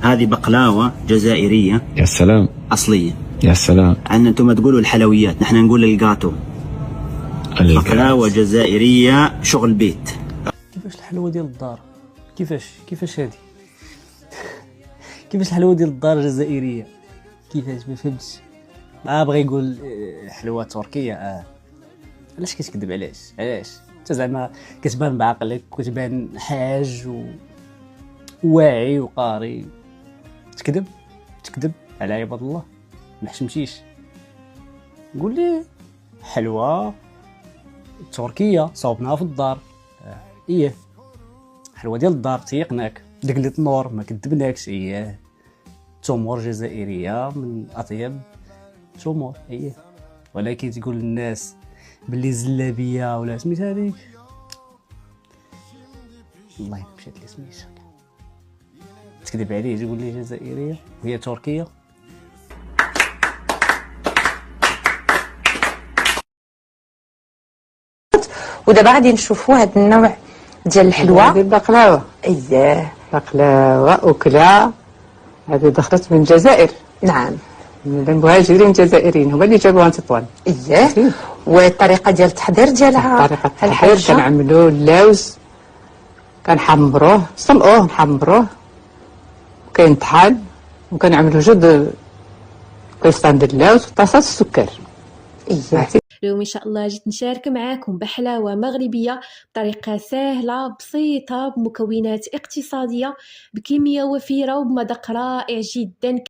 هذه بقلاوة جزائرية. يا سلام. أصلية. يا سلام. عندنا أنتم تقولوا الحلويات، نحن نقول الجاتو. بقلاوة جزائرية شغل بيت. كيفاش الحلوة ديال الدار؟ كيفاش هذه؟ كيفاش الحلوة ديال الدار جزائرية؟ كيفاش؟ ما فهمتش. بغى يقول حلوة تركية. علاش كتكذب؟ علاش انت زعما كتبان بعقلك وكتبان حاج وواعي وقاري، تكذب على عباد الله؟ ما حشمتيش. قول لي حلوة تركية صوبناها في الدار. ايه حلوة ديال الدار، تيقناك دقلة النور، ما كذبناكش. ايه تمور جزائرية من اطيب تمور. ايه ولكن تقول للناس باللي زلابيه ولا سميت هذيك، والله مشات لي سميتها، تكذب عليه تقول لي جزائريه وهي تركيه. ودابا غادي نشوفوا هذا النوع ديال الحلوى هذه البقلاوه. اييه بقلاوه اكله، هذه دخلت من الجزائر. نعم، من المهاجرين الجزائريين هما اللي جابوها لتطوان. اييه والطريقه ديال التحضير ديالها؟ طريقه التحضير كنعملوا اللوز، كنحمروه نسلقوه نحمروه، وكينطحن، وكنعملوا جوج كيسان ديال اللوز وطاسه السكر. اييه اليوم ان شاء الله جيت نشارك معكم بحلاوه مغربيه بطريقه سهله بسيطه بمكونات اقتصاديه بكميه وفيره وبمذاق رائع جدا.